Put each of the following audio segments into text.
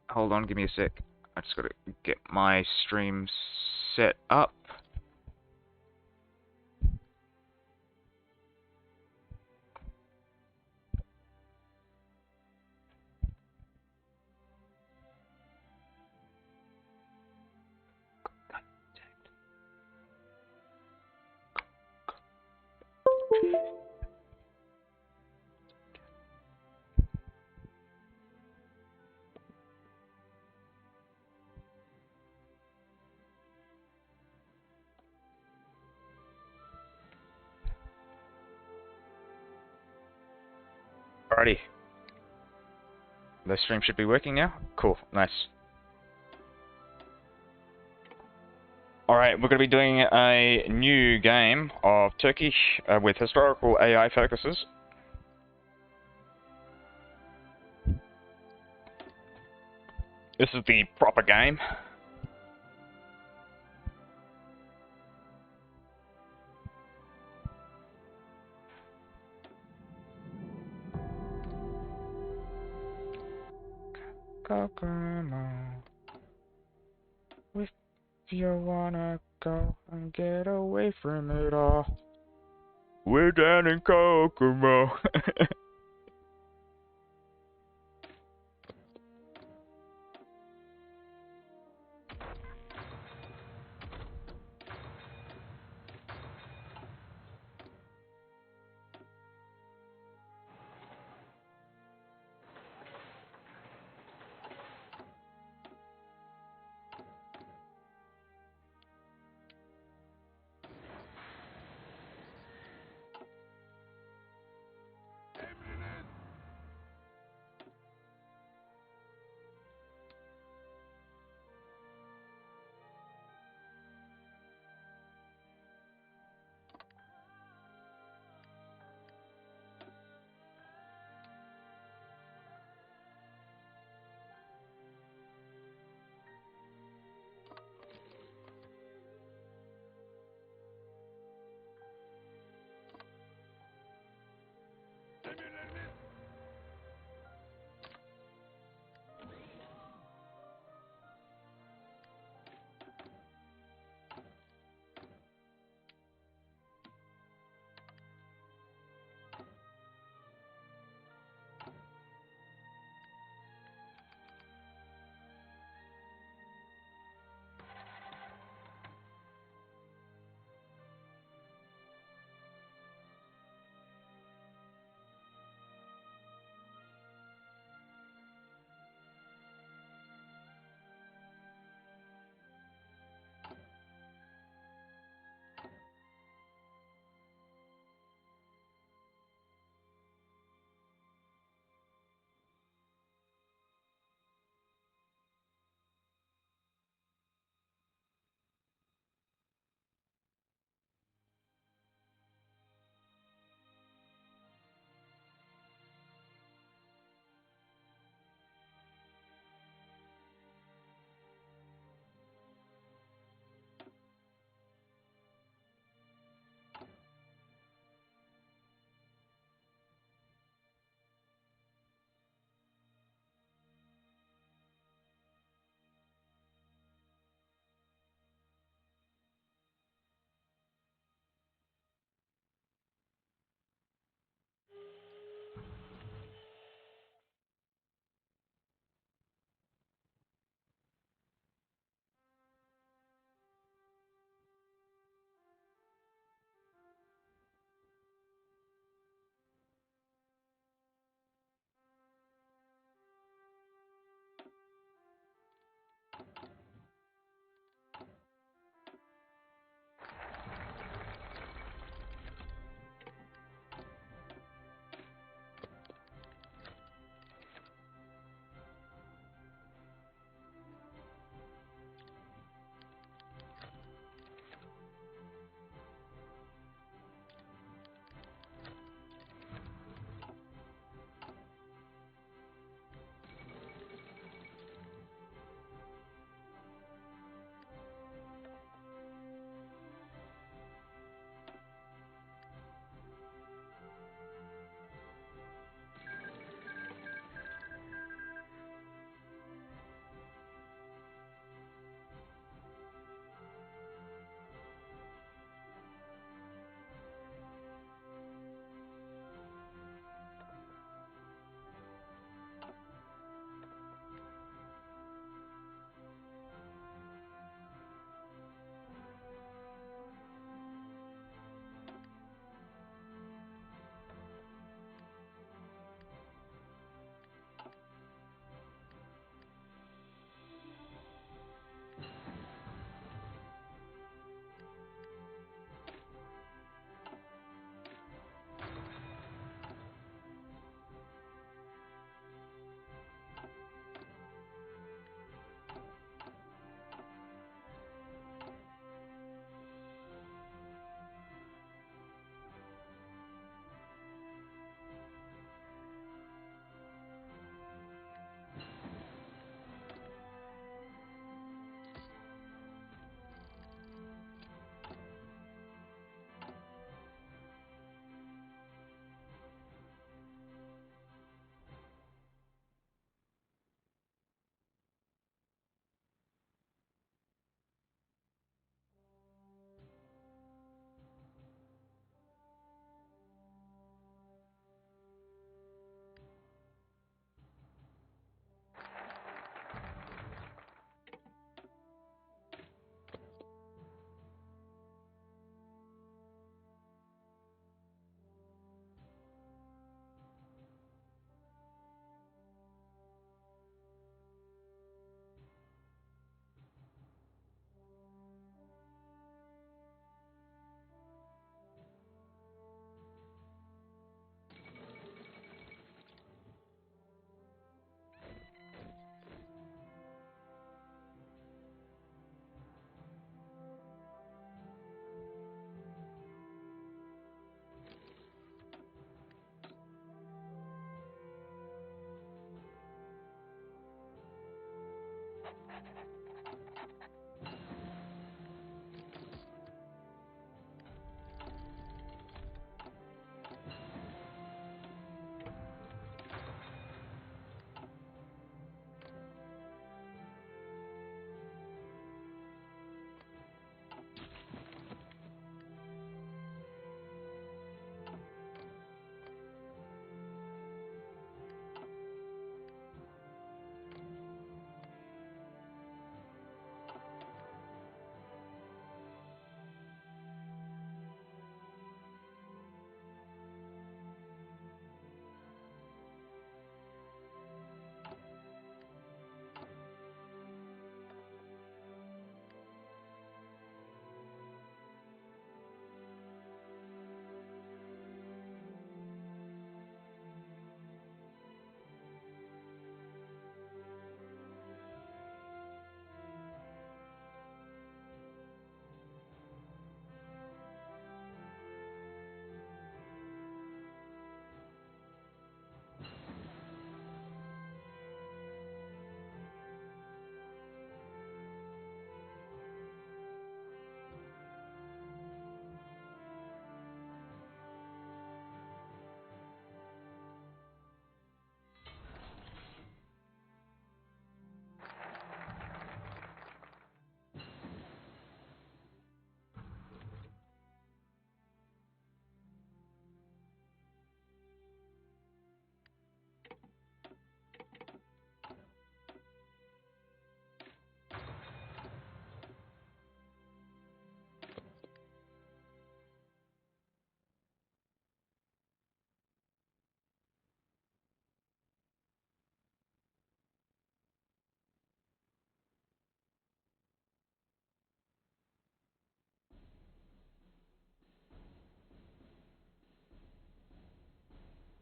hold on, give me a sec. I just gotta get my stream set up. Alrighty. The stream should be working now. Cool, nice. Alright, we're going to be doing a new game of Turkish with historical AI focuses. This is the proper game. Kokomo, if you wanna go and get away from it all, we're down in Kokomo.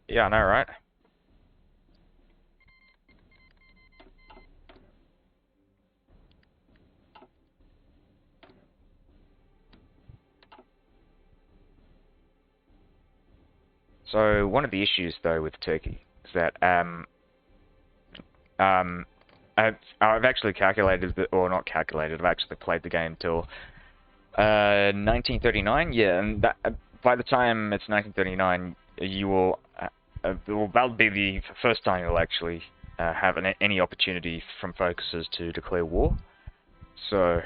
Yeah, I know, right? So one of the issues though with Turkey is that um I've actually calculated that, or not calculated, I've actually played the game till 1939. Yeah, and that, by the time it's 1939, you will well, that'll be the first time you'll actually have any opportunity from focuses to declare war. So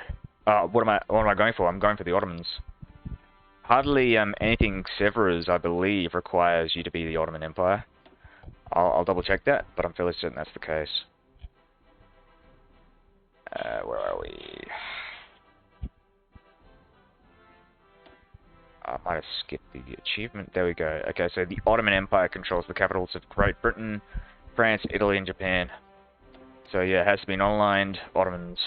what am I going for? I'm going for the Ottomans. Hardly anything Sevres, I believe, requires you to be the Ottoman Empire. I'll double check that, but I'm fairly certain that's the case. Where are we? I might have skipped the achievement. There we go. Okay, so the Ottoman Empire controls the capitals of Great Britain, France, Italy, and Japan. So yeah, it has been online. Ottomans.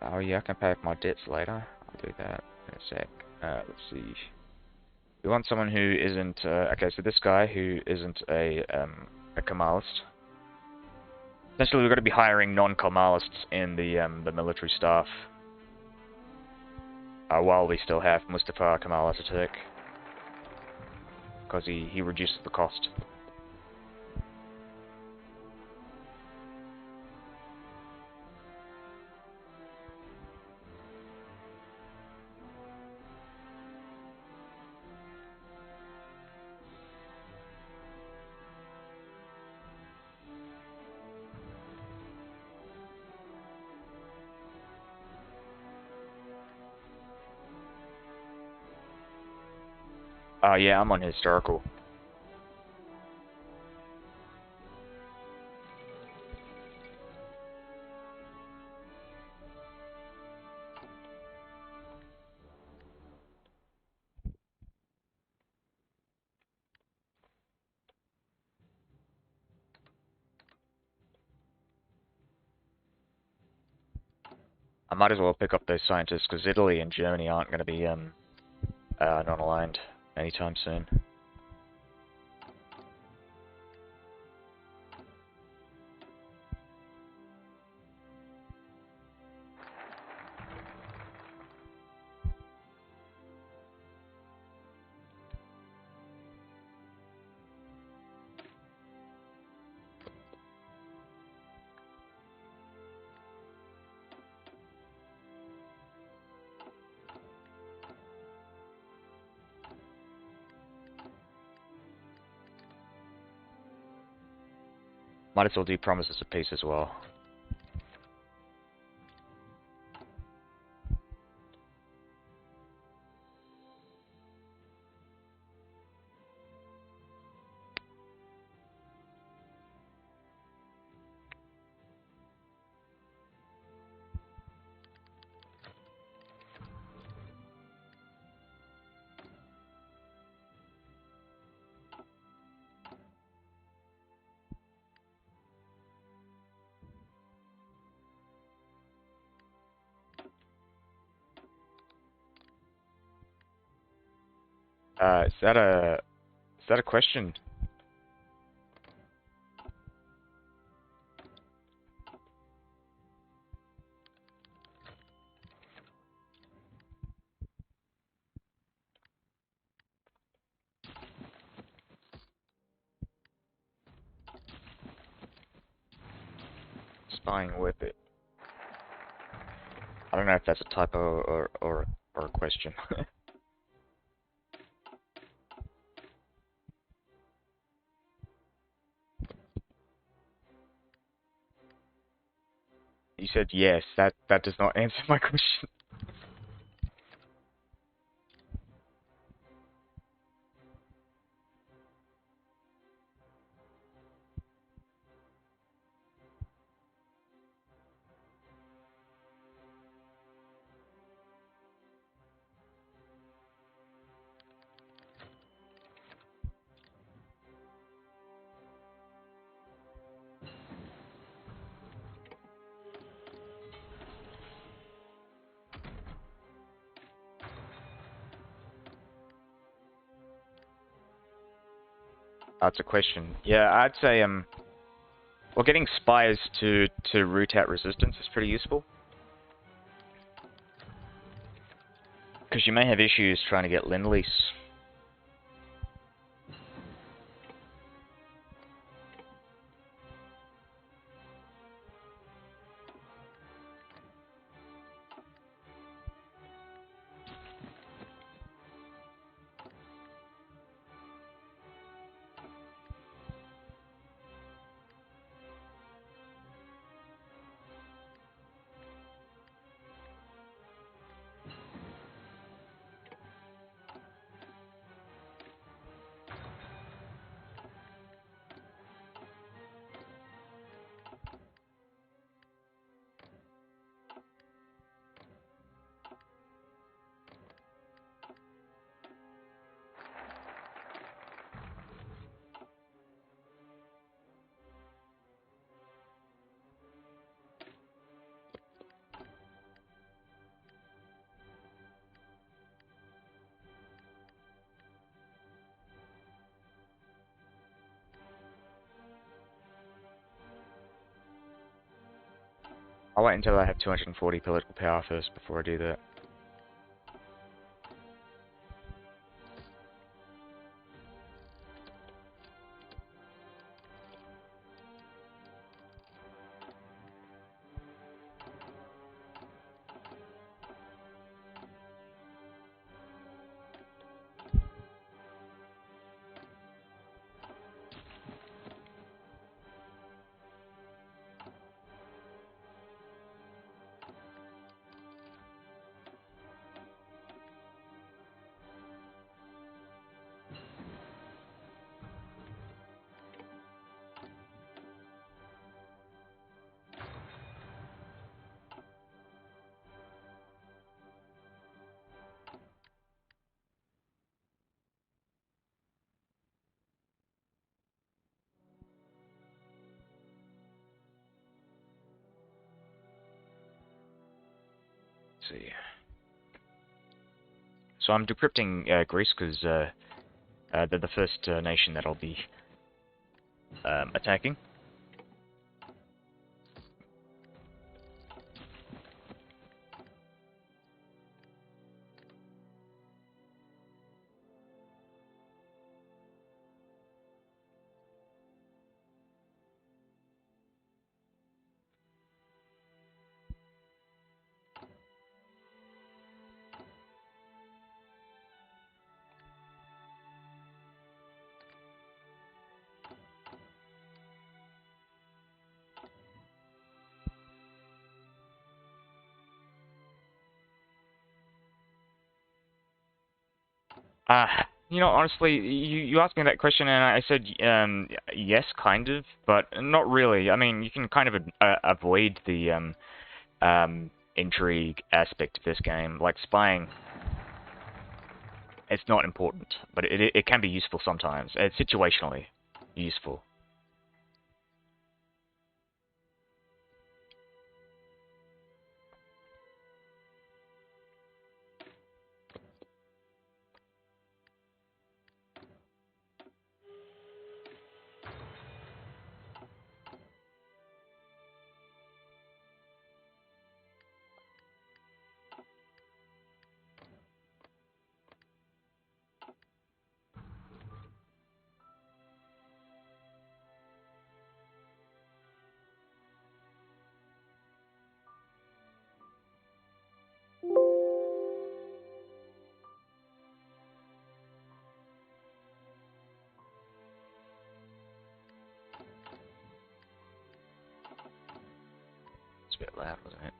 Oh yeah, I can pay off my debts later. I'll do that in a sec. Let's see. We want someone who isn't. Okay, so this guy who isn't a Kemalist. Essentially, we've got to be hiring non-Kemalists in the military staff. While we still have Mustafa Kemal Atatürk, because he reduces the cost. Yeah, I'm on historical. I might as well pick up those scientists, because Italy and Germany aren't going to be non-aligned anytime soon. Might as well do promises of peace as well. Is that a question? Spying with it. I don't know if that's a typo or a question. You said yes. That does not answer my question. That's a question. Yeah, I'd say well, getting spies to root out resistance is pretty useful. Because you may have issues trying to get Lend-Lease. I'll wait until I have 240 political power first before I do that. Let's see. So I'm decrypting Greece because they're the first nation that I'll be attacking. Uh, honestly, you asked me that question, and I said yes, kind of, but not really. I mean, you can kind of avoid the intrigue aspect of this game, like spying. It's not important, but it can be useful sometimes. It's situationally useful. It's a bit loud, wasn't it?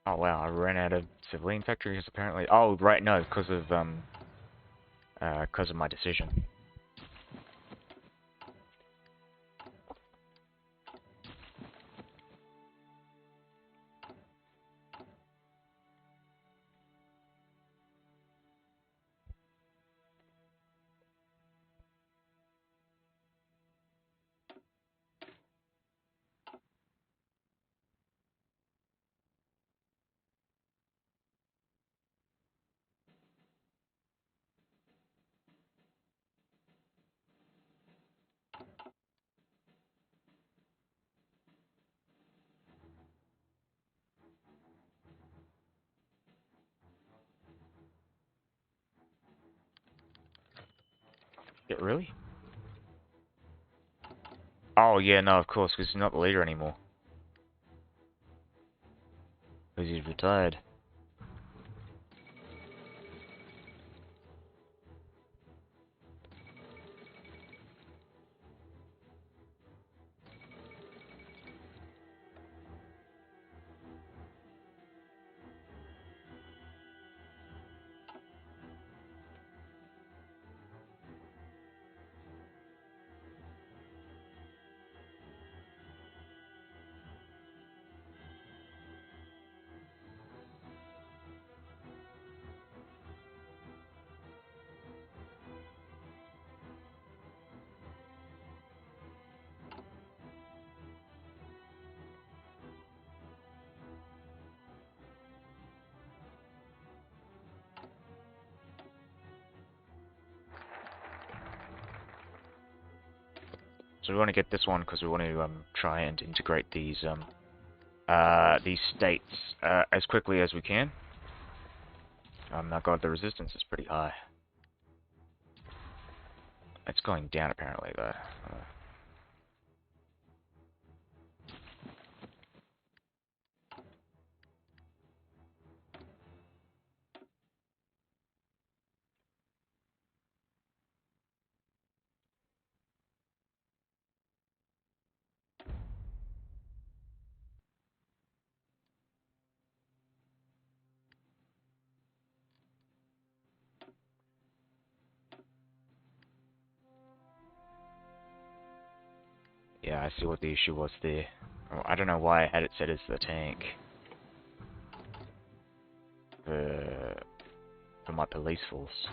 Oh wow, I ran out of civilian factories apparently. Oh right, no, because of my decision. Yeah, really? Oh yeah, no, of course, because he's not the leader anymore. Because he's retired. So we want to get this one because we want to try and integrate these states as quickly as we can. Oh god, the resistance is pretty high. It's going down apparently though. Yeah, I see what the issue was there. Oh, I don't know why I had it set as the tank. For my police force.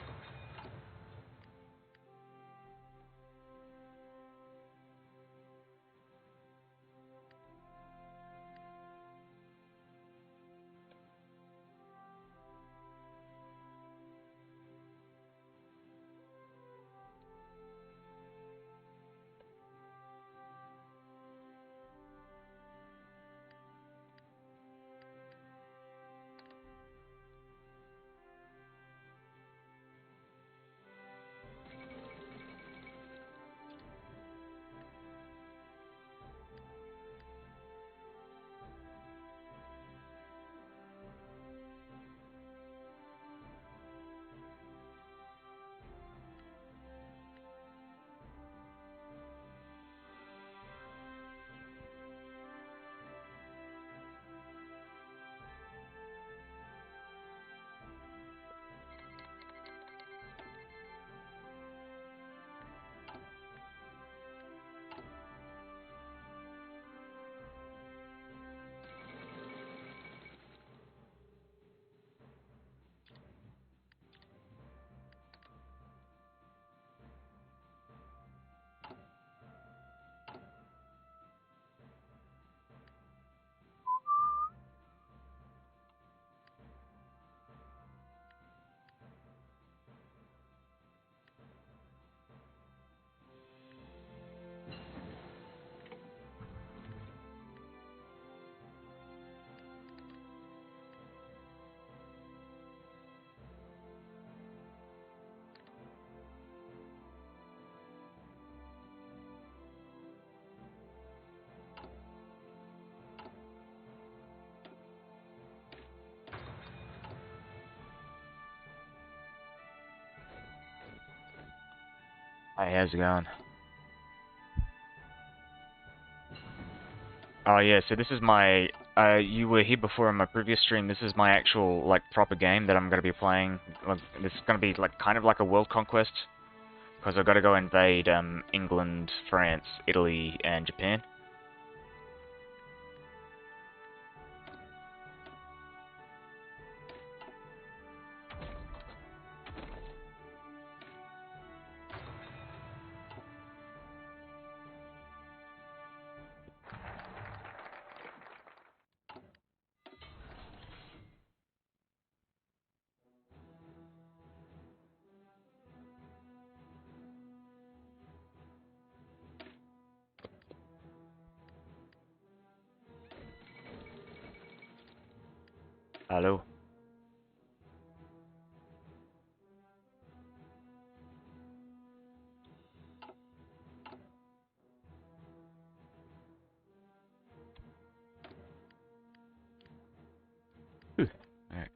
Hi, how's it going? Oh yeah, so this is my, you were here before in my previous stream. This is my actual, like, proper game that I'm going to be playing. This is going to be, like, kind of like a world conquest. Because I've got to go invade, England, France, Italy, and Japan. Hello? Alright.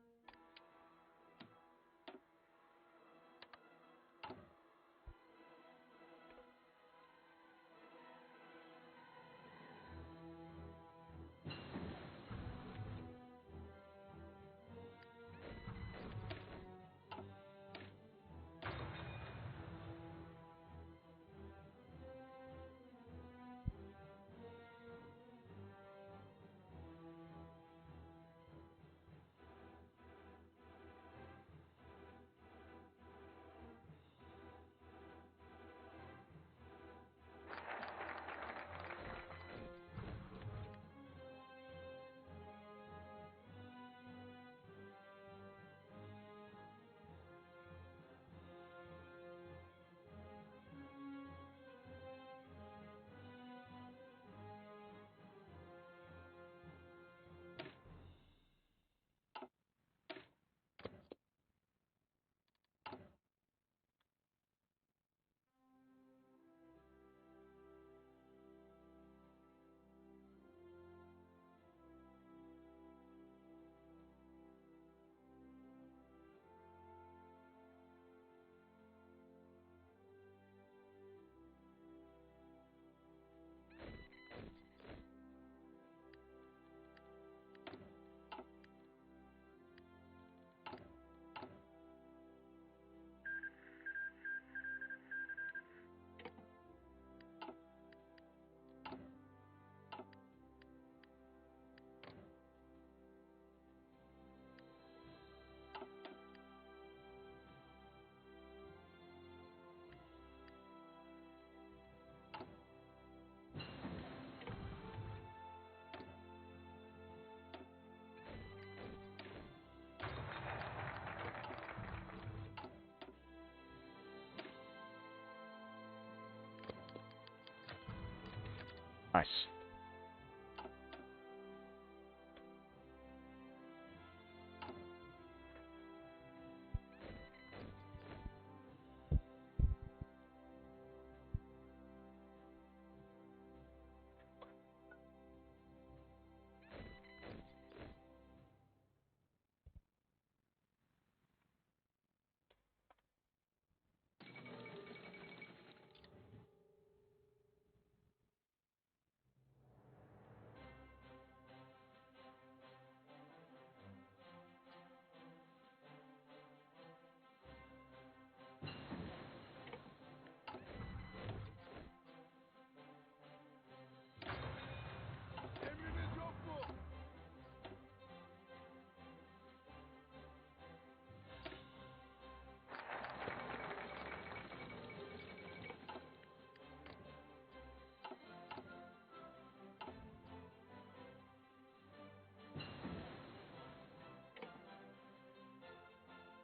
Nice.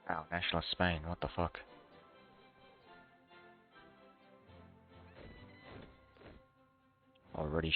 Wow, nationalist Spain, what the fuck? Already.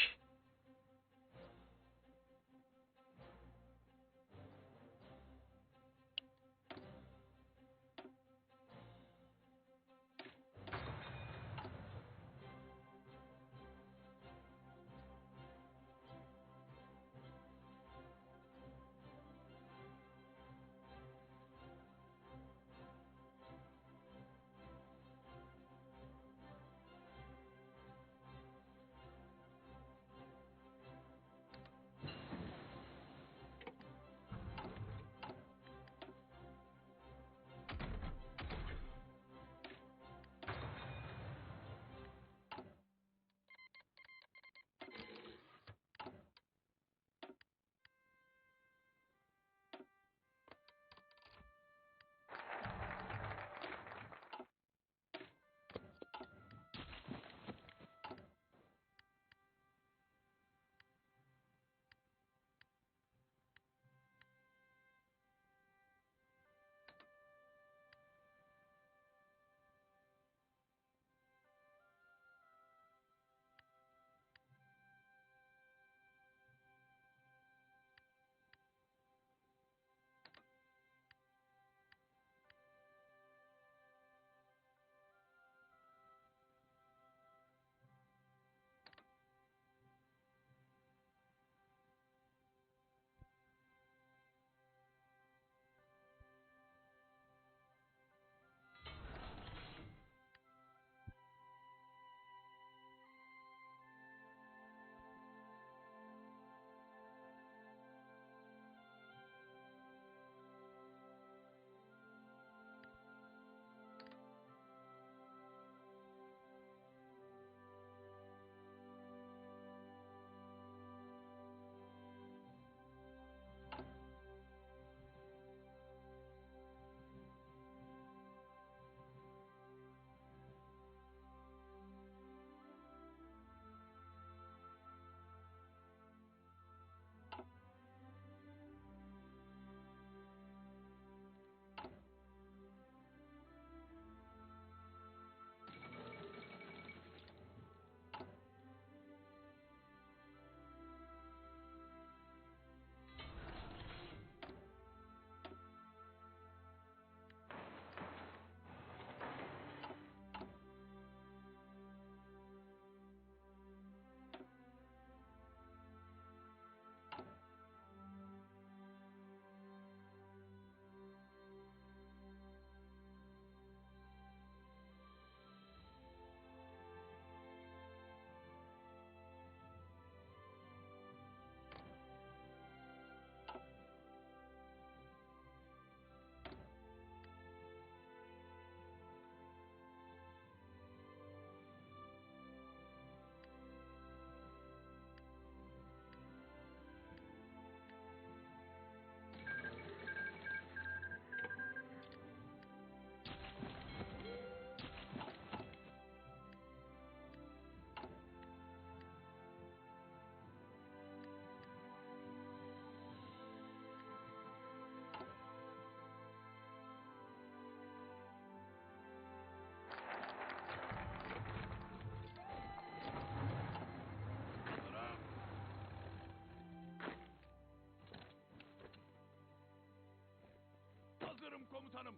komutanım.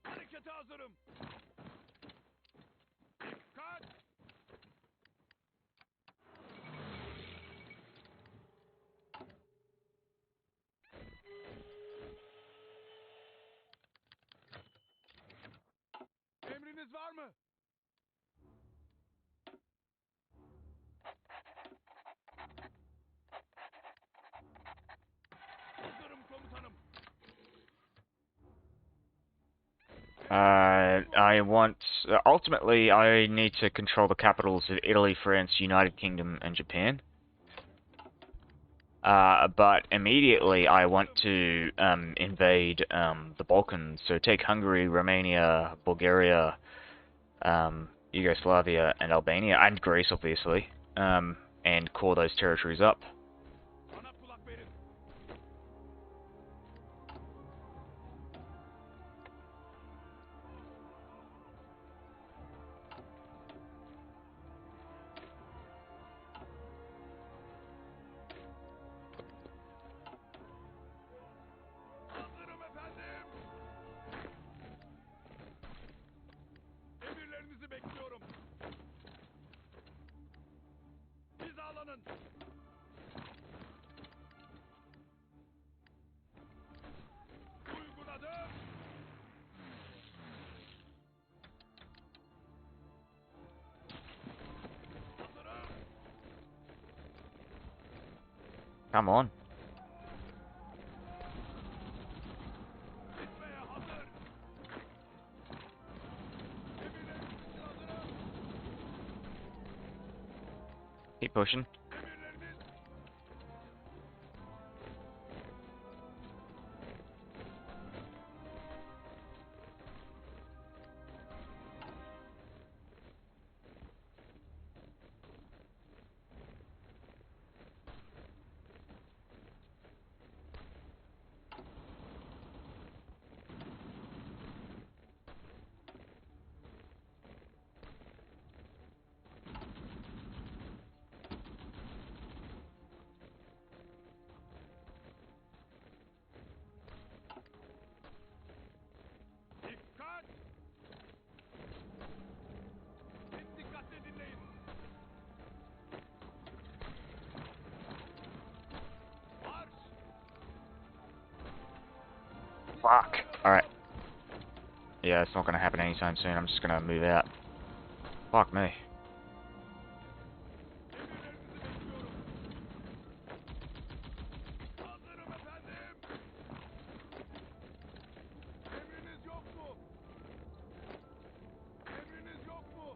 Harekete hazırım. Dikkat! Emriniz var mı? Hazırım komutanım. I want... ultimately, I need to control the capitals of Italy, France, United Kingdom, and Japan. But immediately I want to invade the Balkans, so take Hungary, Romania, Bulgaria, Yugoslavia, and Albania, and Greece, obviously, and core those territories up. Bana kulak verin. Hazırım efendim. Emirlerinizi bekliyorum. Hizalanın. Uyguladım. Hazırım. Come on. Gitmeye hazır. Emirleriniz için hazırım. Keep pushing. Emirleriniz. Dikkat! Dikkatle dinleyin. Marş! Fuck. Alright. Yeah, it's not gonna happen anytime soon. I'm just gonna move out. Fuck me. Emirlerinizi bekliyorum. Hazırım efendim. Emriniz yok mu? Emriniz yok mu?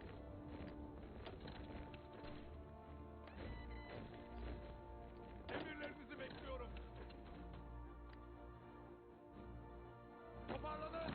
Emirlerinizi bekliyorum. Toparlanın.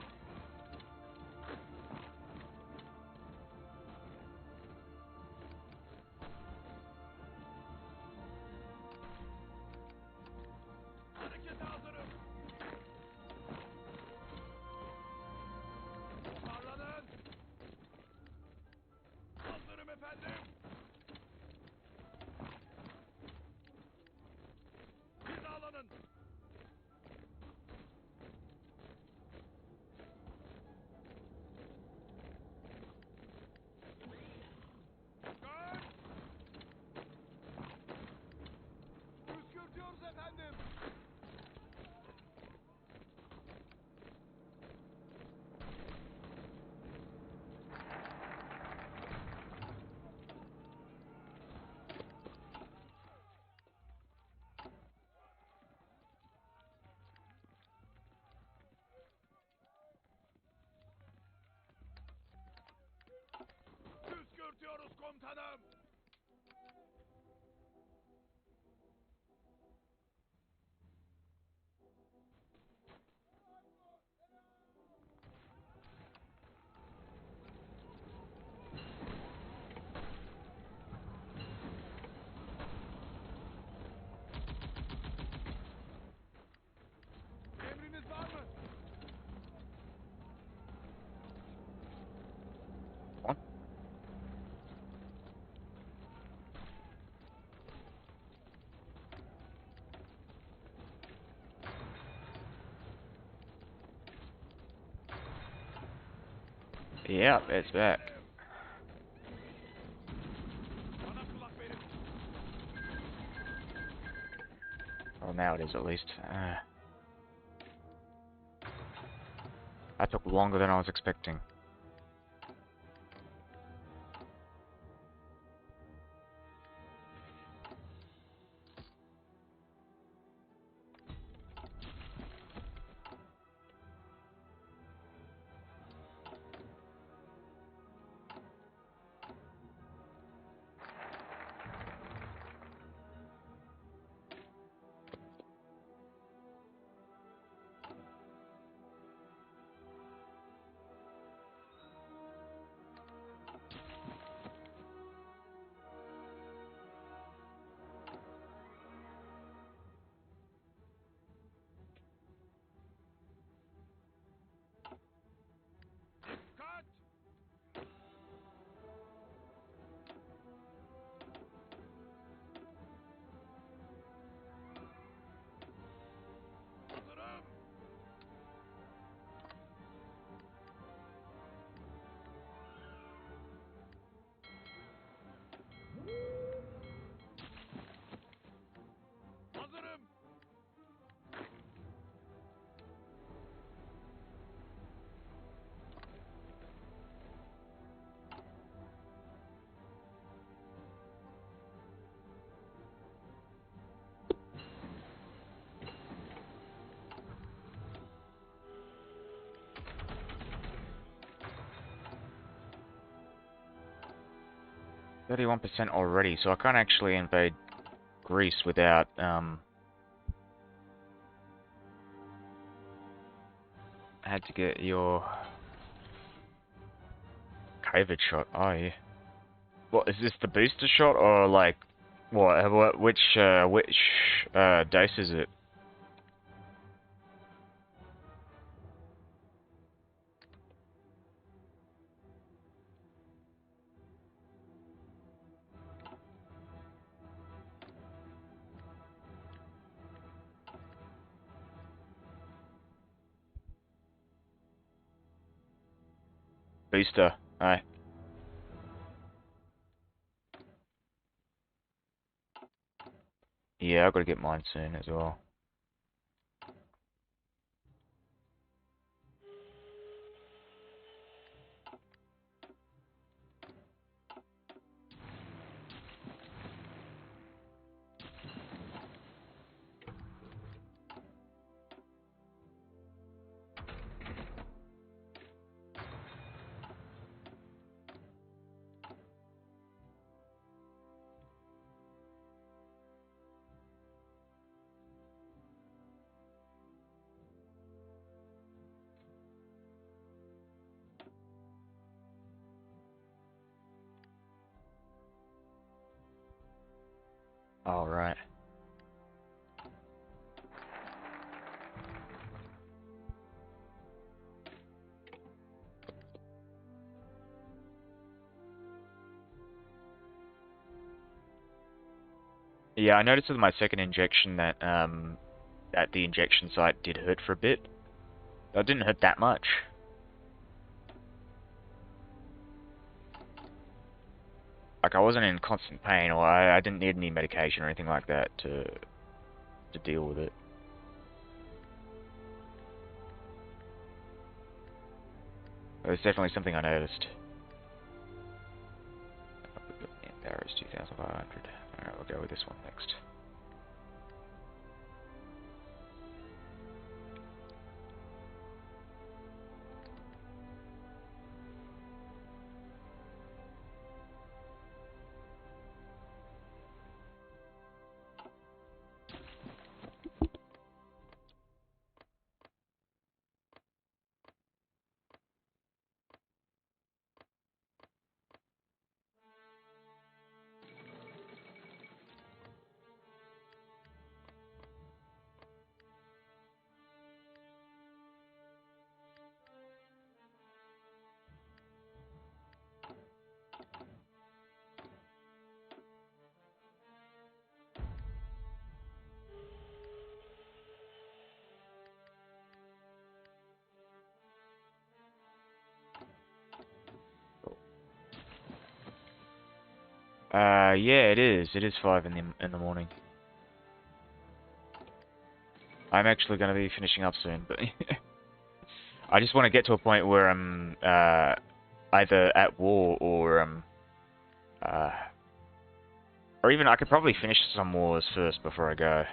Yep, it's back. Bana kulak verin. Well, now it is at least. That took longer than I was expecting. Dikkat! Hazırım. Hazırım. "31% already, so I can't actually invade Greece without, had to get your COVID shot. Oh, yeah. What, is this the booster shot, or, like, which dose is it? Booster. Aye. Yeah, I've got to get mine soon as well. All right. Yeah, I noticed with my second injection that that the injection site did hurt for a bit. That didn't hurt that much. Like, I wasn't in constant pain, or I didn't need any medication or anything like that to deal with it. It was definitely something I noticed. There is 2,500. Alright, we'll go with this one next. Yeah, it is. It is 5 in the morning. I'm actually going to be finishing up soon, but I just want to get to a point where I'm either at war uh, or even I could probably finish some wars first before I go.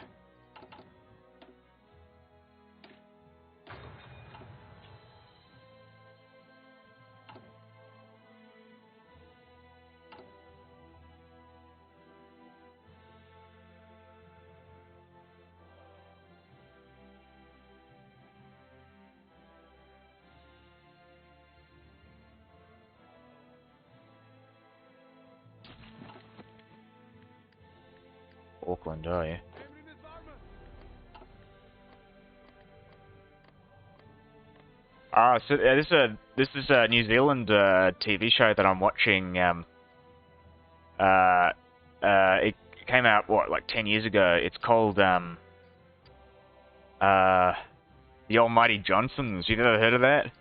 Auckland, oh yeah. Emriniz var mı? So this is a New Zealand TV show that I'm watching. Uh, it came out what like 10 years ago. It's called The Almighty Johnsons. You've ever heard of that?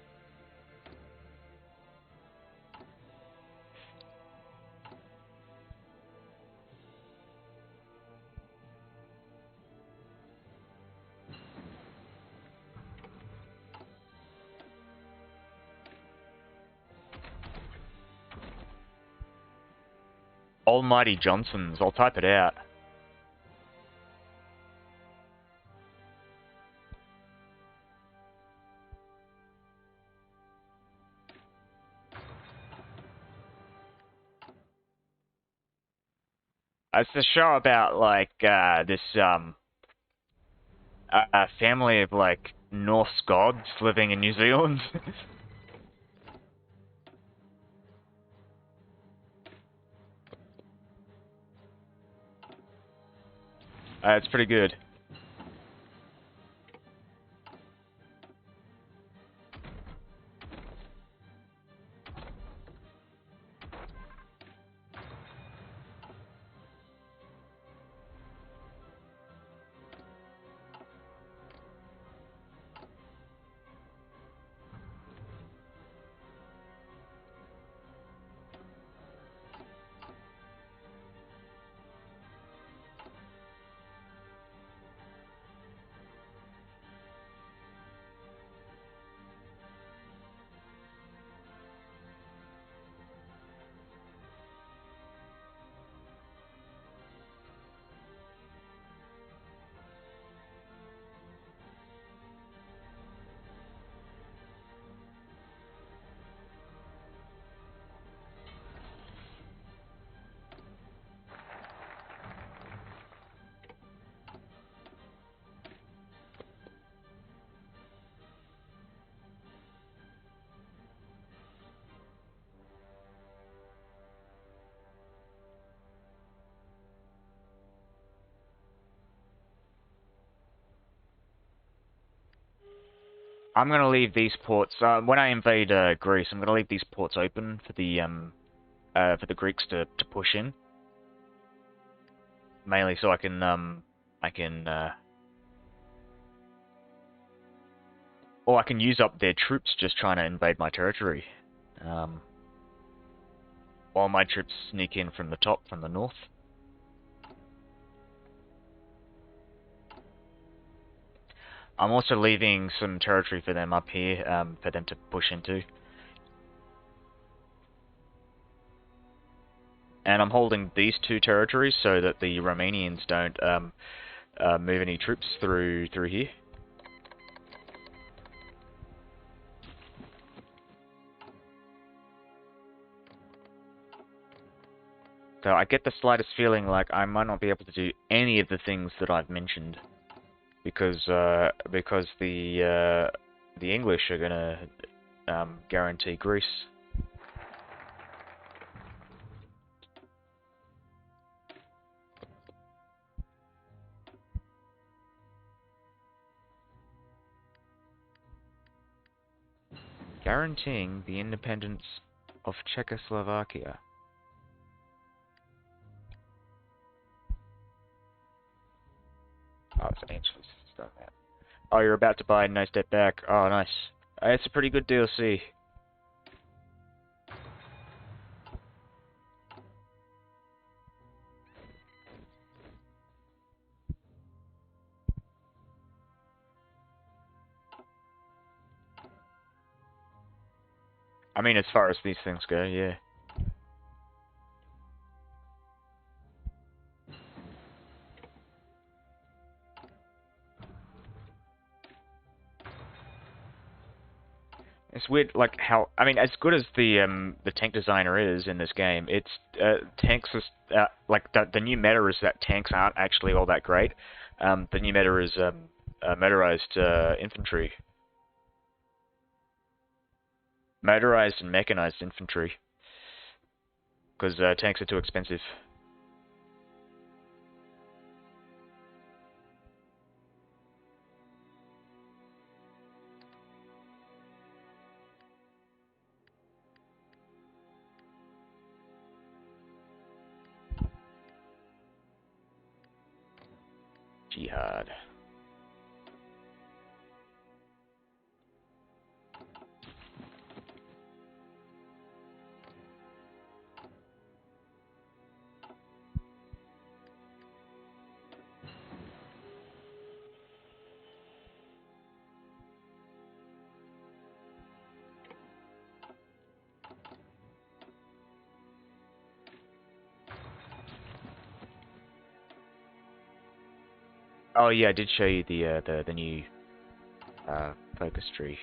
Almighty Johnsons. I'll type it out. It's a show about like this a family of like Norse gods living in New Zealand. It's pretty good. I'm gonna leave these ports when I invade Greece. I'm gonna leave these ports open for the Greeks to push in, mainly so I can or I can use up their troops just trying to invade my territory, while my troops sneak in from the top, from the north. I'm also leaving some territory for them up here, for them to push into. And I'm holding these two territories so that the Romanians don't move any troops through here. So I get the slightest feeling like I might not be able to do any of the things that I've mentioned, because the English are gonna guarantee Greece. Guaranteeing the independence of Czechoslovakia. Oh, it's ancient stuff, man. Oh, you're about to buy No Step Back. Oh, nice. It's a pretty good DLC. I mean, as far as these things go, yeah. It's weird, like how I mean, as good as the tank designer is in this game, it's tanks is like the new meta is that tanks aren't actually all that great. The new meta is motorized infantry, motorized and mechanized infantry, because tanks are too expensive. Jihad. Oh yeah, I did show you the new focus tree.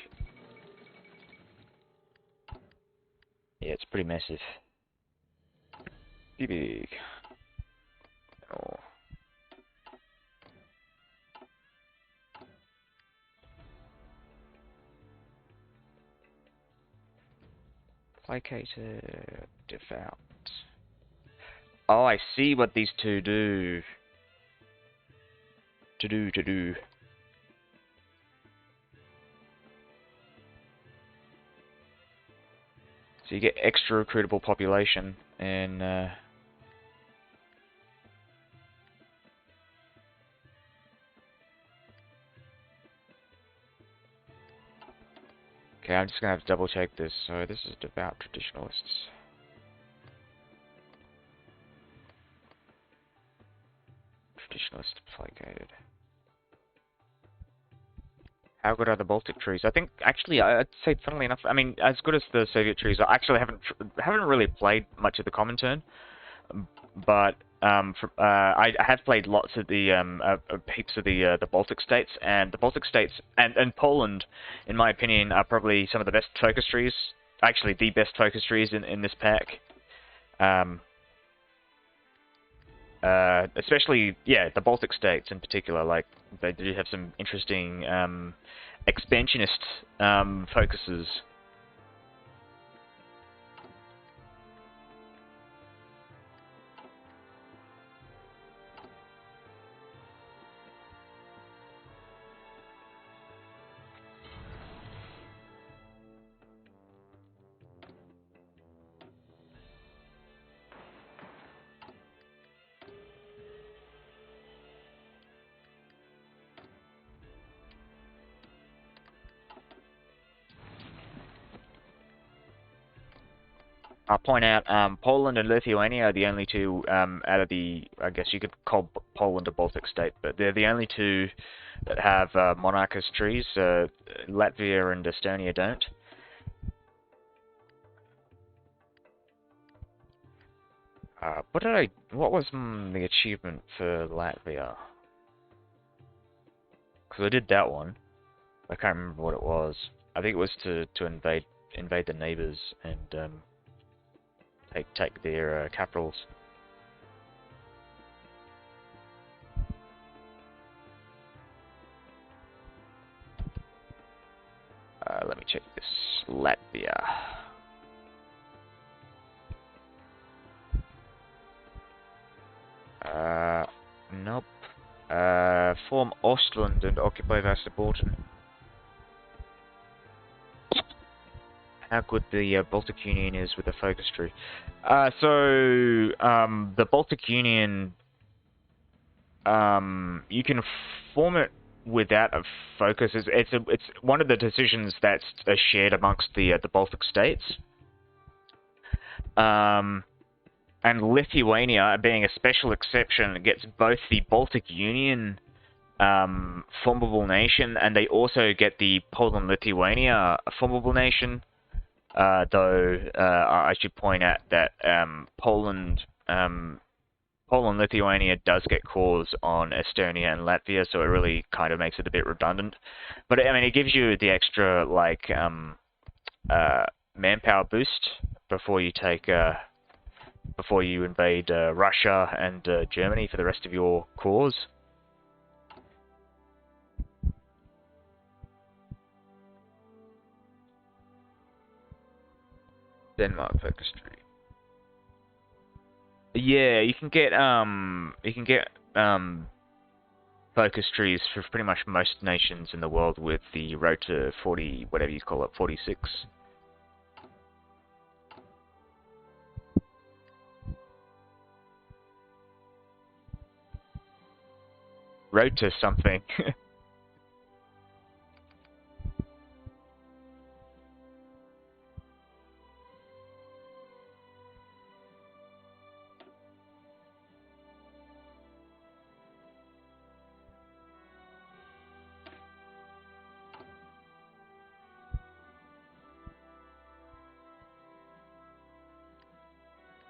Yeah, it's pretty massive. Pretty big. Oh. Placated, devout. Oh, I see what these two do. To do. So you get extra recruitable population and okay, I'm just gonna have to double check this. So this is devout traditionalists. Traditionalist placated. How good are the Baltic trees? I think, actually, I'd say, funnily enough, I mean, as good as the Soviet trees. I actually haven't really played much of the Comintern, but I have played lots of the heaps of the Baltic states, and the Baltic states and Poland, in my opinion, are probably some of the best focus trees. Actually, the best focus trees in this pack. Especially, yeah, the Baltic states in particular. Like, they do have some interesting expansionist focuses. I'll point out, Poland and Lithuania are the only two out of the, I guess you could call Poland a Baltic state, but they're the only two that have monarchist trees. Latvia and Estonia don't. What was the achievement for Latvia? Because I did that one. I can't remember what it was. I think it was to invade the neighbors and take their capitals. Let me check this. Latvia. Nope. Form Ostland and occupy Västerbotten. How good the Baltic Union is with the focus tree. The Baltic Union, you can form it without a focus. It's one of the decisions that's shared amongst the Baltic states. And Lithuania, being a special exception, gets both the Baltic Union formable nation, and they also get the Poland-Lithuania formable nation. Though I should point out that Poland, Lithuania does get calls on Estonia and Latvia, so it really kind of makes it a bit redundant. But I mean, it gives you the extra like manpower boost before you take before you invade Russia and Germany for the rest of your cause. Denmark focus tree. Yeah, you can get focus trees for pretty much most nations in the world with the road to 40, whatever you call it, 46. Road to something.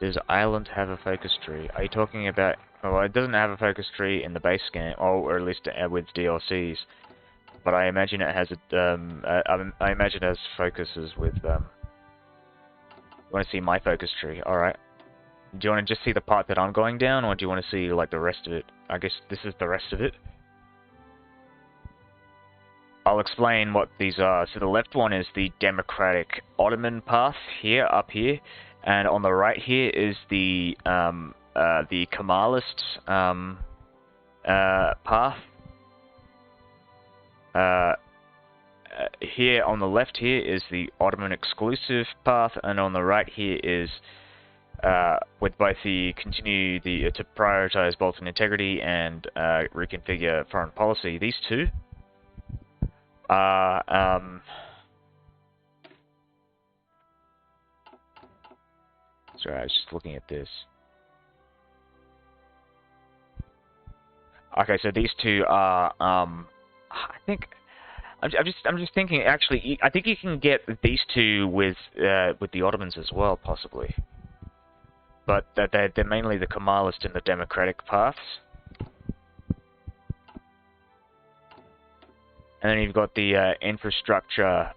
Does Ireland have a focus tree? Are you talking about... Well, it doesn't have a focus tree in the base game, or at least with DLCs. But I imagine it has I imagine it has focuses with You want to see my focus tree? Alright. Do you want to just see the part that I'm going down, or do you want to see like the rest of it? I guess this is the rest of it. I'll explain what these are. So the left one is the democratic Ottoman path here, up here, and on the right here is the Kemalist path. Here on the left here is the Ottoman exclusive path, and on the right here is with both the to prioritize Baltic integrity and reconfigure foreign policy. These two are sorry, I was just looking at this. Okay, so these two are I think I'm just thinking. Actually, I think you can get these two with the Ottomans as well, possibly. But they're mainly the Kemalist and the democratic paths. And then you've got the infrastructure,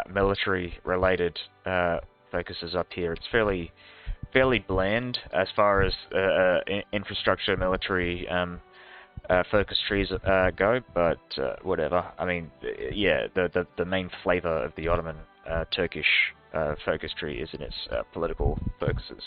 military-related focuses up here. It's fairly bland as far as infrastructure, military focus trees go, but whatever. I mean, yeah, the main flavor of the Ottoman Turkish focus tree is in its political focuses.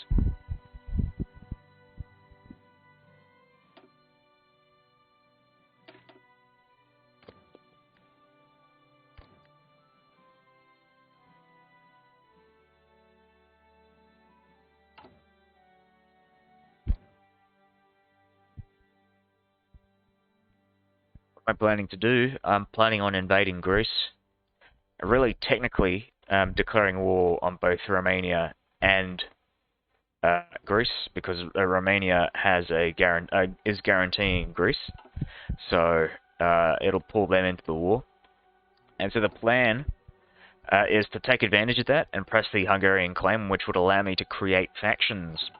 What am I planning to do? I'm planning on invading Greece. Really, technically, declaring war on both Romania and Greece, because Romania has is guaranteeing Greece, so it'll pull them into the war. And so the plan is to take advantage of that and press the Hungarian claim, which would allow me to create factions.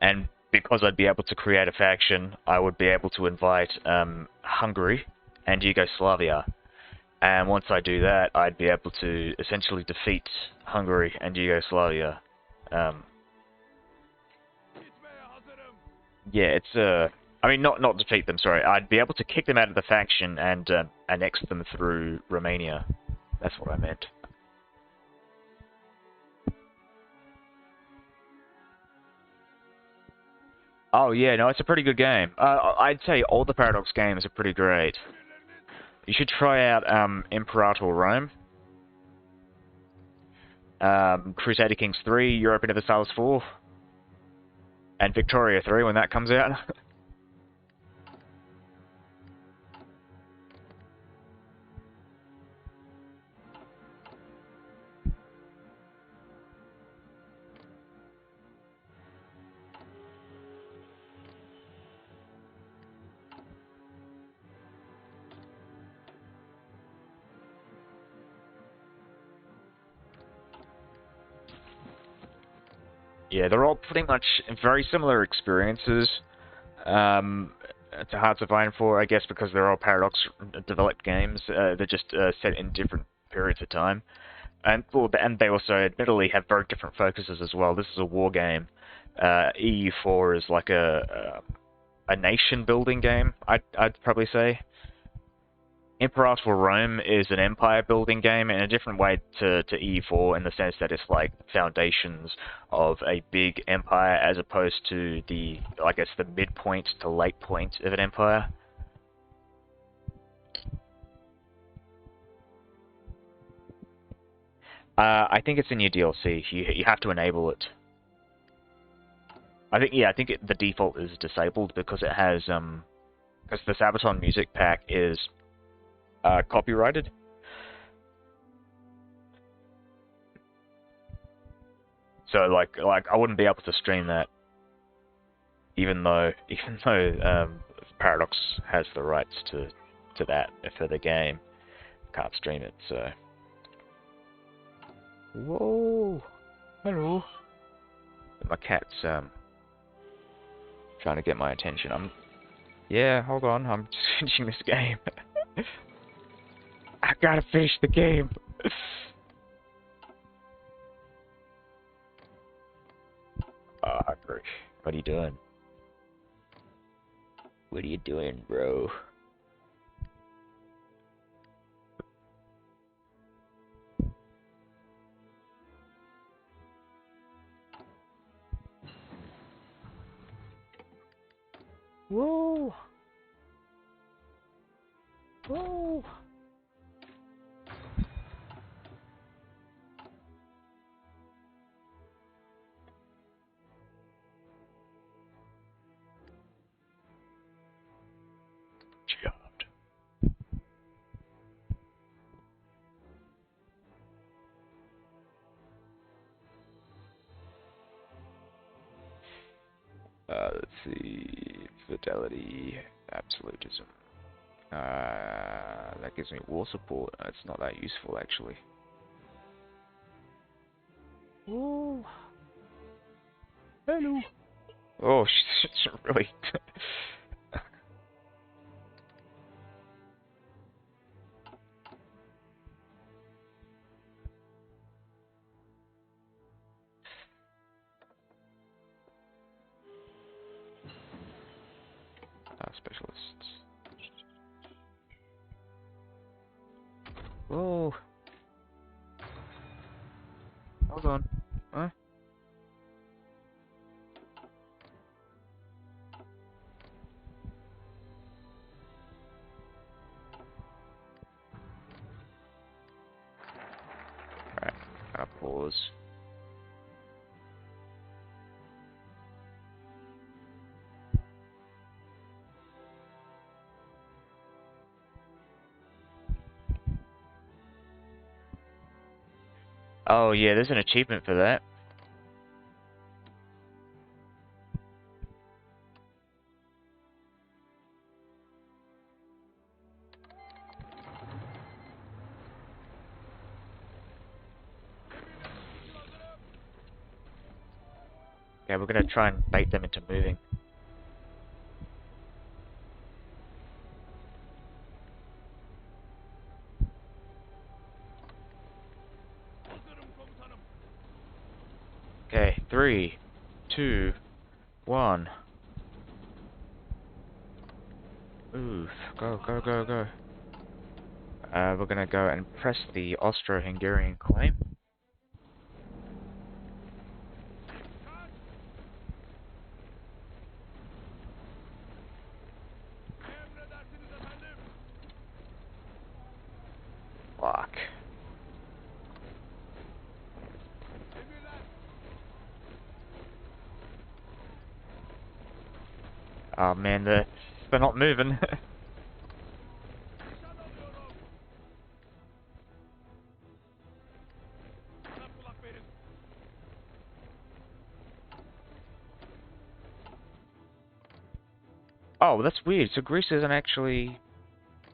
And because I'd be able to create a faction, I would be able to invite Hungary and Yugoslavia. And once I do that, I'd be able to essentially defeat Hungary and Yugoslavia. Yeah, it's I mean, not defeat them. Sorry, I'd be able to kick them out of the faction and annex them through Romania. That's what I meant. Oh yeah, no, it's a pretty good game. I'd say all the Paradox games are pretty great. You should try out Imperator Rome, Crusader Kings 3, Europe Universalis 4, and Victoria 3 when that comes out. Yeah, they're all pretty much very similar experiences. It's hard to find for, I guess, because they're all Paradox developed games. They're just set in different periods of time. And well, and they also admittedly have very different focuses as well. This is a war game. EU4 is like a nation building game. I'd probably say. Imperator Rome is an empire building game in a different way to EU4 in the sense that it's like foundations of a big empire as opposed to the, I guess, the midpoint to late point of an empire. I think it's in your DLC. You have to enable it. I think the default is disabled because it has because the Sabaton music pack is copyrighted. So like I wouldn't be able to stream that, even though Paradox has the rights to that for the game. Can't stream it, so. Whoa! Hello. My cat's trying to get my attention. Yeah, hold on. I'm just finishing this game. I gotta finish the game. Oh, hungry. What are you doing? What are you doing, bro? Whoa! Whoa! Jobbed. Let's see. Fidelity, absolutism. That gives me war support. It's not that useful, actually. Oh, hello. Oh, she's really. Specialists. Whoa. Hold on. Huh? Alright, gotta pause. Oh yeah, there's an achievement for that. Yeah, we're gonna try and bait them into moving. Okay, 3, 2, 1. Oof, go, go, go, go. We're gonna go and press the Austro-Hungarian claim. Emredersiniz efendim. Fuck. Emirler. Oh man, they're not moving. Nişan alıyorum. Bana kulak verin. Oh, that's weird. So Greece isn't actually...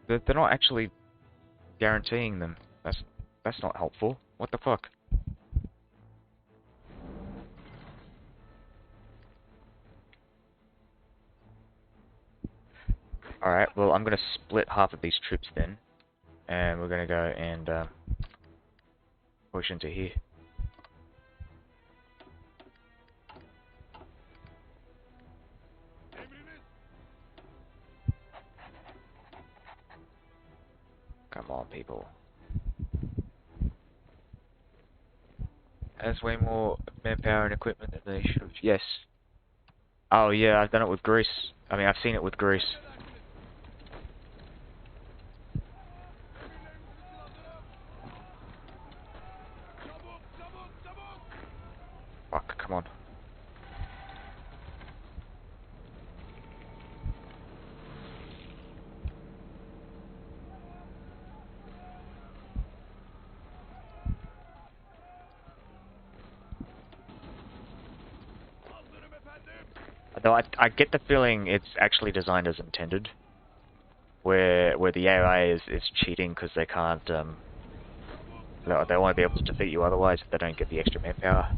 They're not actually guaranteeing them. That's not helpful. What the fuck? Alright, well, I'm gonna split half of these troops then, and we're gonna go and push into here. Emriniz. Come on, people. Has way more manpower and equipment than they should have. Yes. Oh yeah, I've done it with Greece. I mean, I've seen it with Greece. Çabuk, çabuk, çabuk. Fuck, come on. Hazırım efendim. Though I get the feeling it's actually designed as intended, where the AI is cheating because they can't they won't be able to defeat you otherwise if they don't get the extra manpower.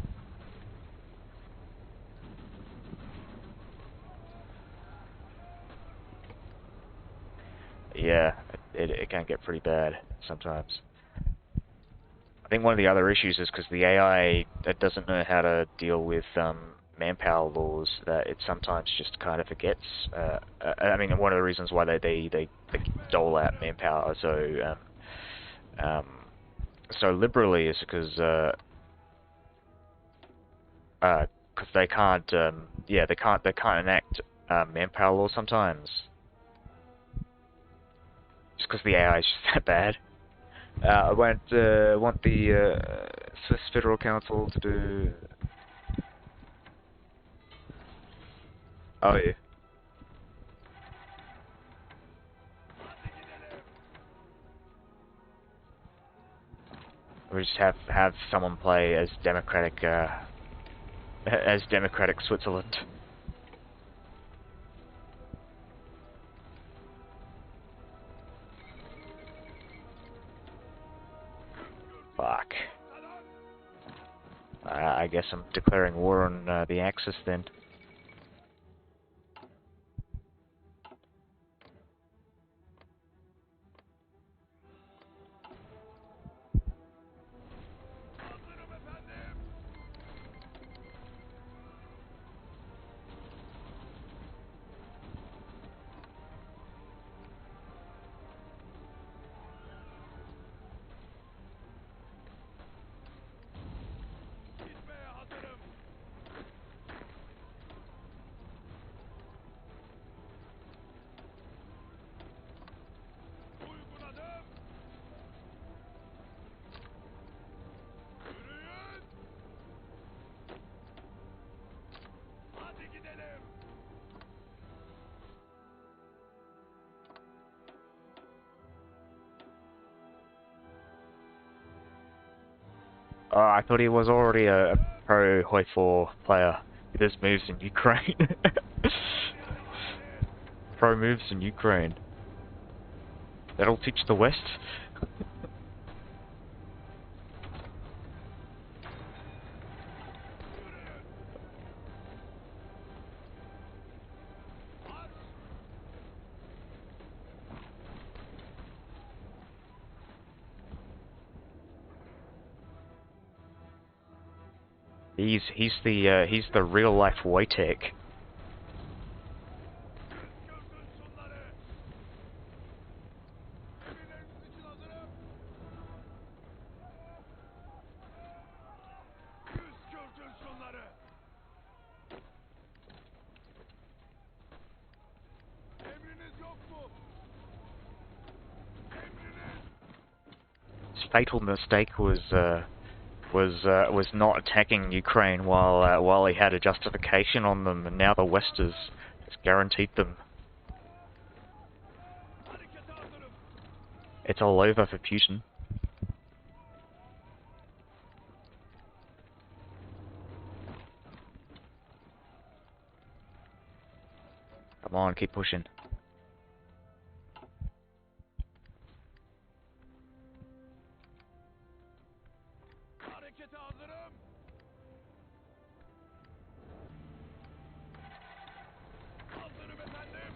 Yeah, it can get pretty bad sometimes. I think one of the other issues is because the AI that doesn't know how to deal with manpower laws, that it sometimes just kind of forgets. I mean, one of the reasons why they dole out manpower so liberally is because they can't they can't enact manpower laws sometimes just because the AI is just that bad. I want the Swiss Federal Council to do. Oh yeah. We just have someone play as democratic Switzerland. Fuck. I guess I'm declaring war on the Axis then. Hazırım efendim. Gitmeye hazırım. Uyguladım. Yürüyün. Hadi gidelim. I thought he was already a pro Hoi4 player with his moves in Ukraine. Pro moves in Ukraine. That'll teach the West. He's the real life Wojtek. Kışkırtın şunları. Emirleriniz için hazırım. Kışkırtın şunları. Emriniz yok mu? Emriniz. His fatal mistake was not attacking Ukraine while he had a justification on them, and now the West has guaranteed them. Harekete hazırım. It's all over for Putin. Come on, keep pushing. Harekete hazırım. Hazırım efendim.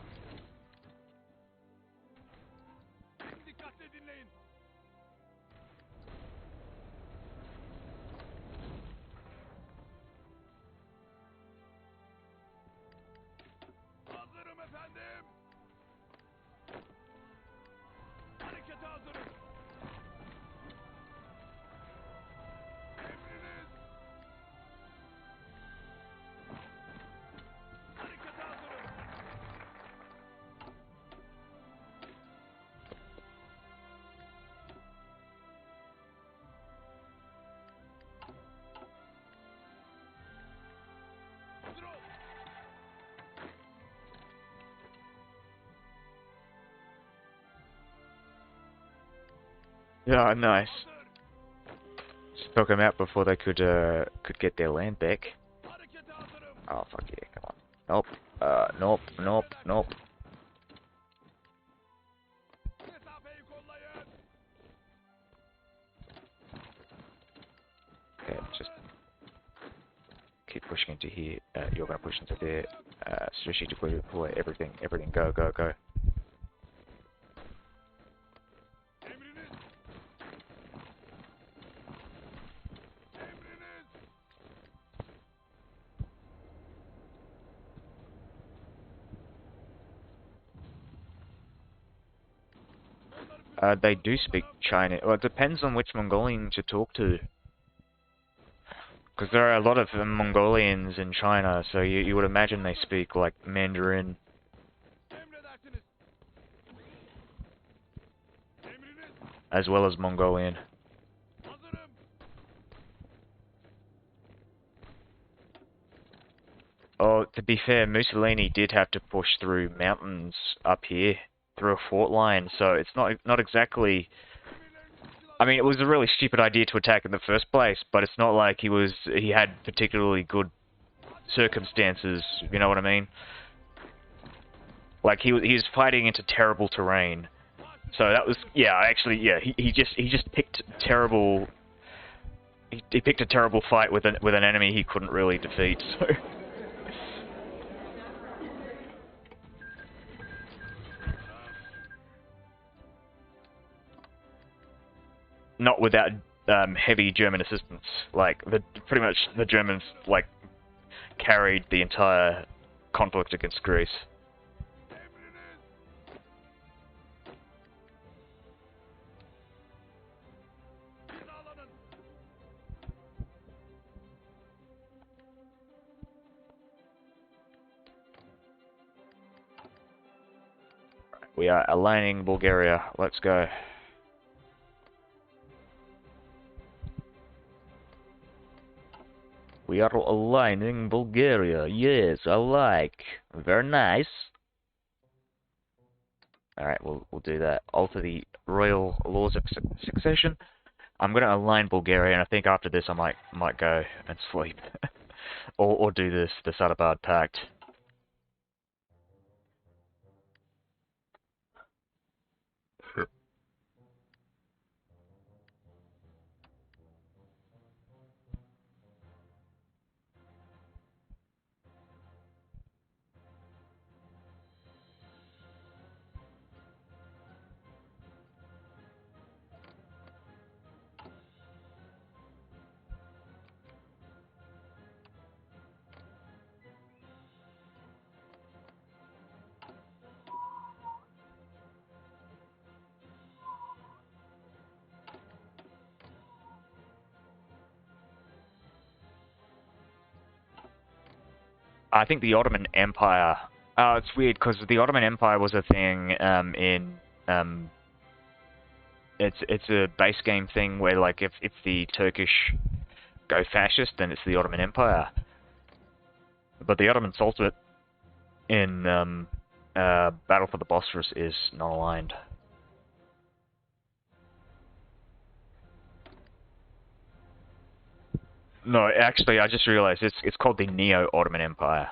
Yeah, nice. Just took them out before they could get their land back. Harekete hazırım. Oh fuck yeah, come on. Nope. Nope, nope, nope. Mesafeyi kollayın. Okay, just keep pushing into here. You're gonna push into there. Strategically deploy everything. Everything. Go, go, go. Emriniz. Emriniz. They do speak Chinese. Well, it depends on which Mongolians you talk to. Because there are a lot of Mongolians in China, so you would imagine they speak, like, Mandarin, Emredersiniz. Emriniz. as well as Mongolian. Hazırım. Oh, to be fair, Mussolini did have to push through mountains up here, through a fort line, so it's not exactly... I mean, it was a really stupid idea to attack in the first place, but it's not like he had particularly good circumstances, if you know what I mean? Like, he was fighting into terrible terrain. So that was, yeah, actually, yeah, he just picked terrible... He picked a terrible fight with an enemy he couldn't really defeat, so... Not without heavy German assistance. Like, pretty much the Germans, like, carried the entire conflict against Greece. Emriniz. Hizalanın. We are aligning Bulgaria. Let's go. We are aligning Bulgaria. Yes, I like. Very nice. Alright, we'll do that. Alter the royal laws of succession. I'm gonna align Bulgaria, and I think after this I might go and sleep. or do the Sadabad Pact. I think the Ottoman Empire. It's weird because the Ottoman Empire was a thing in it's a base game thing where like if the Turkish go fascist, then it's the Ottoman Empire. But the Ottoman Sultanate in Battle for the Bosphorus is non-aligned. No, actually, I just realized it's called the Neo-Ottoman Empire.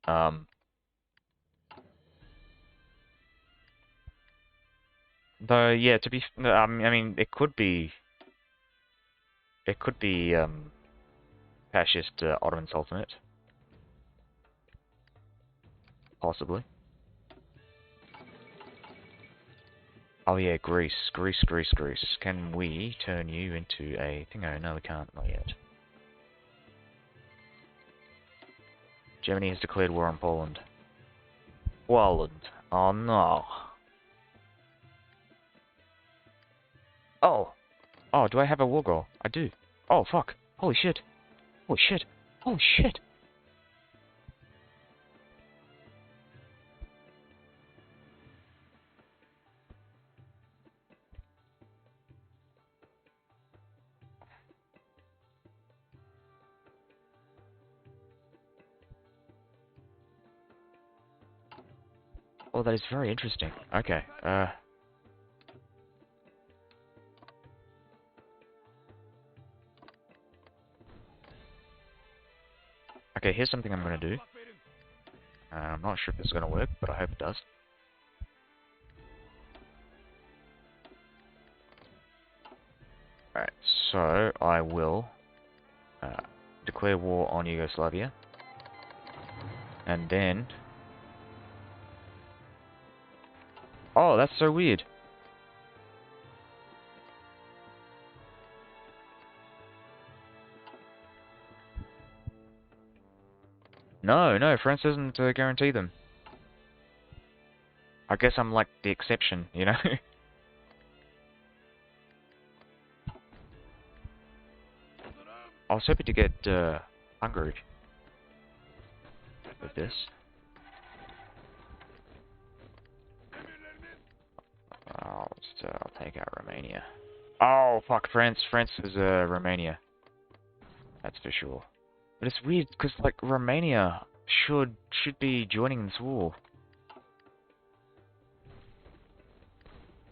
Though, yeah, I mean, it could be fascist Ottoman Sultanate, possibly. Oh yeah, Greece. Can we turn you into a thingo? No, we can't. Not yet. Germany has declared war on Poland. Poland. Oh no. Oh. Oh, do I have a war goal? I do. Oh, fuck. Holy shit. Holy shit. Holy shit. Oh, that is very interesting. Okay, Okay, here's something I'm gonna do. Bak verin. I'm not sure if this is gonna work, but I hope it does. Alright, so I will declare war on Yugoslavia, and then... Oh, that's so weird. No, no, France doesn't guarantee them. I guess I'm like the exception, you know? Hazırım. I was hoping to get Hungary with this. Emirleriniz. I'll take out Romania. Oh, fuck, France. France is Romania. That's for sure. But it's weird, because, like, Romania should be joining this war.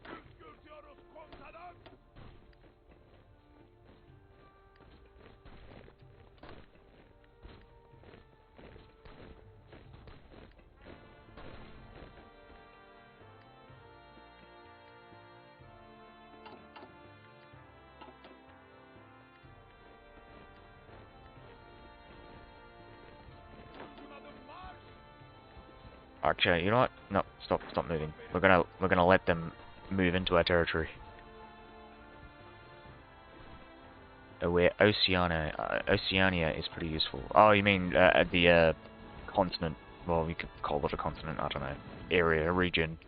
Püskürtüyoruz komutanım. Uygun adım marş. Okay, you know what? No, stop moving. We're gonna let them move into our territory. Where Oceania is pretty useful. Oh, you mean the continent? Well, you could call it a continent. I don't know. Area, region.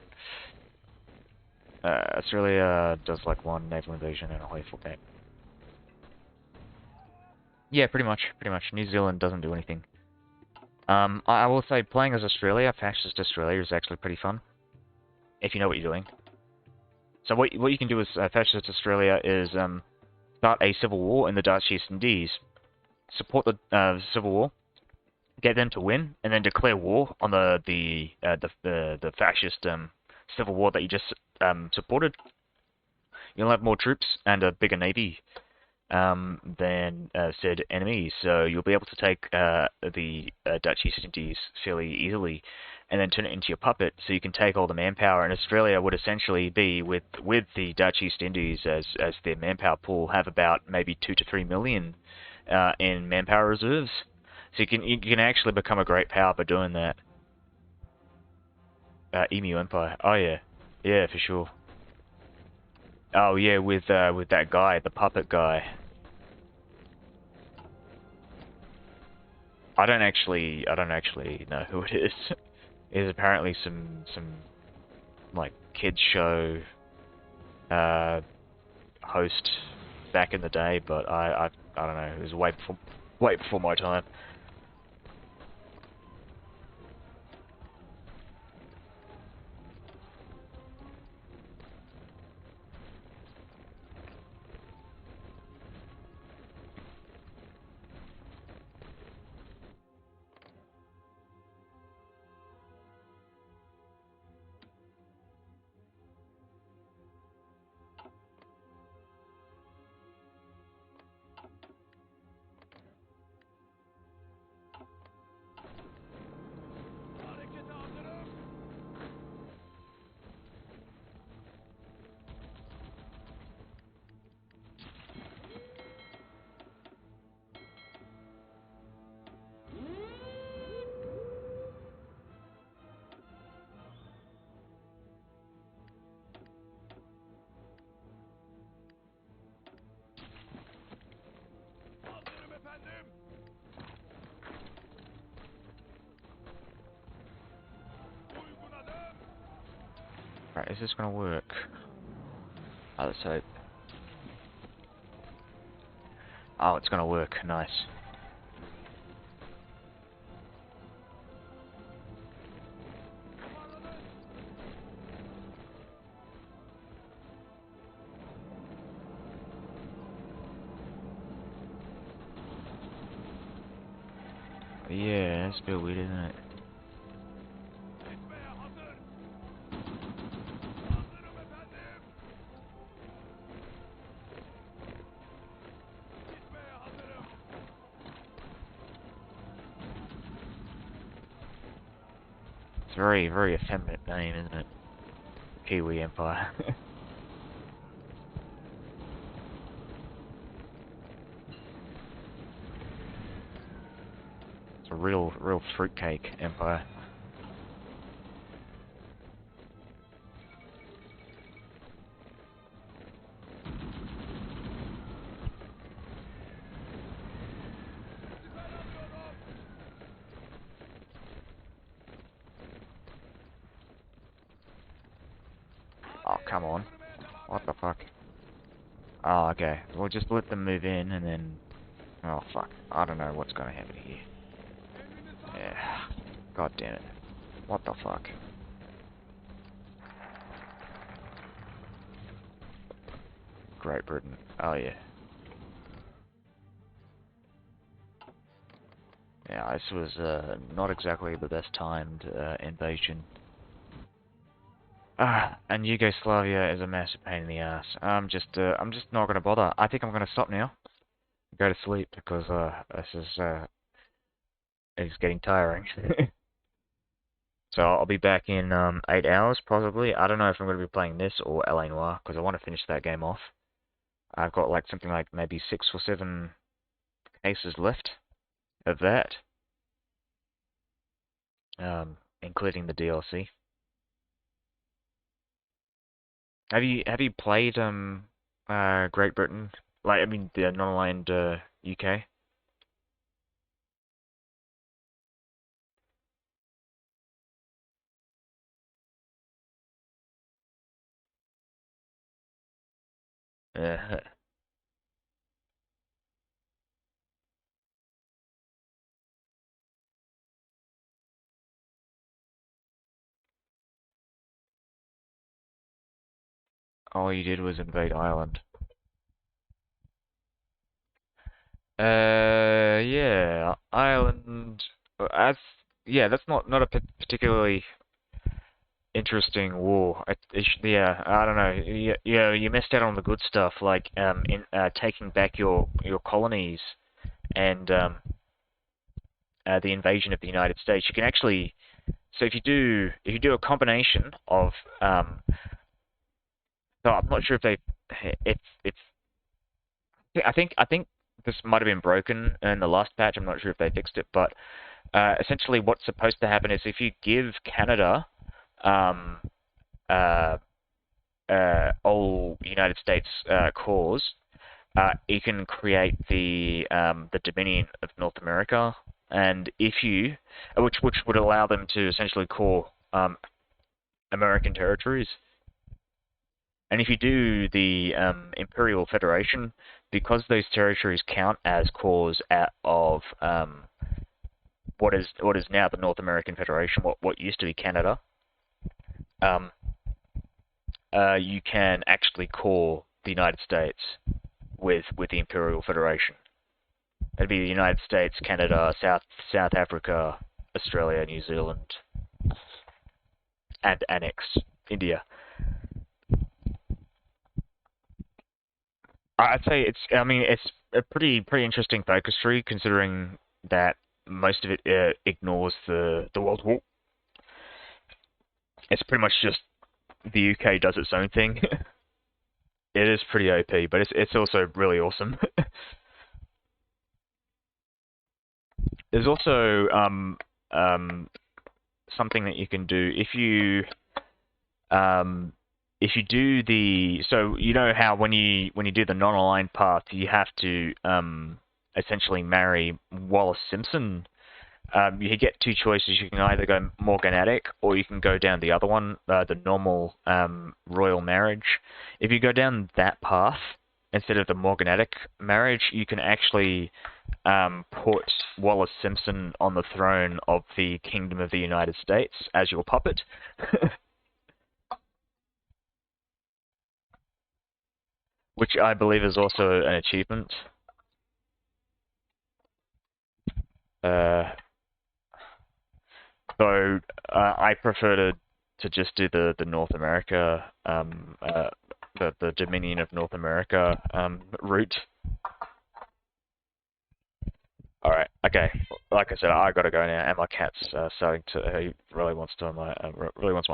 Australia does like one naval invasion and a lethal attack. Yeah, pretty much. New Zealand doesn't do anything. I will say playing as Australia, fascist Australia, is actually pretty fun if you know what you're doing. So what you can do as fascist Australia is start a civil war in the Dutch East Indies, support the civil war, get them to win, and then declare war on the fascist civil war that you just supported. You'll have more troops and a bigger navy than said enemies, so you'll be able to take the Dutch East Indies fairly easily, and then turn it into your puppet, so you can take all the manpower. And Australia would essentially be with the Dutch East Indies as their manpower pool, have about maybe 2 to 3 million in manpower reserves. So you can actually become a great power by doing that. Emu Empire. Oh yeah, yeah for sure. Oh yeah, with that guy, the puppet guy. I don't actually know who it is. It's apparently some like kids show host back in the day, but I don't know. It was way before my time. Harekete hazırım. Hazırım efendim. Uygun adım. Right, is this gonna work? Oh, let's hope. Oh, it's gonna work. Nice. Toparlanın. Yeah, that's a bit weird, isn't it? Gitmeye hazır. Hazırım efendim. Gitmeye hazırım. It's a very, very effeminate name, isn't it? Kiwi Empire. It's a real fruitcake empire. Oh, come on. What the fuck? Oh, okay. We'll just let them move in and then... Oh, fuck. I don't know what's gonna happen here. Yeah. God damn it. What the fuck? Great Britain. Oh, yeah. Yeah, this was not exactly the best timed invasion. And Yugoslavia is a massive pain in the ass. I'm just not gonna bother. I think I'm gonna stop now. Go to sleep because this is it's getting tiring. So I'll be back in 8 hours probably. I don't know if I'm gonna be playing this or LA Noire because I want to finish that game off. I've got like something like maybe 6 or 7 cases left of that, including the DLC. Have you played Great Britain? Like I mean the non-aligned UK? Uh, all you did was invade Ireland. Yeah, Ireland. As yeah, that's not a particularly interesting war. Yeah, I don't know. You missed out on the good stuff, like in taking back your colonies and the invasion of the United States. You can actually, so if you do a combination of so I'm not sure if they it's I think this might have been broken in the last patch. I'm not sure if they fixed it, but essentially what's supposed to happen is if you give Canada um, uh, all United States cores, you can create the Dominion of North America, and if you, which would allow them to essentially core American territories. And if you do the Imperial Federation, because those territories count as cores of what is now the North American Federation, what used to be Canada, you can actually core the United States with the Imperial Federation. It'd be the United States, Canada, South Africa, Australia, New Zealand, and annex India. I'd say it's a pretty interesting focus tree considering that most of it ignores the World War. It's pretty much just the UK does its own thing. It is pretty OP, but it's also really awesome. There's also something that you can do if you do the, so you know how when you do the non-aligned path you have to essentially marry Wallace Simpson. You get two choices. You can either go morganatic or you can go down the other one, the normal royal marriage. If you go down that path instead of the morganatic marriage, you can actually put Wallace Simpson on the throne of the Kingdom of the United States as your puppet. Which I believe is also an achievement. So I prefer to just do the North America, the Dominion of North America route. Alright, okay. Like I said, I gotta go now, and my cat's starting to. He really wants to. Really wants my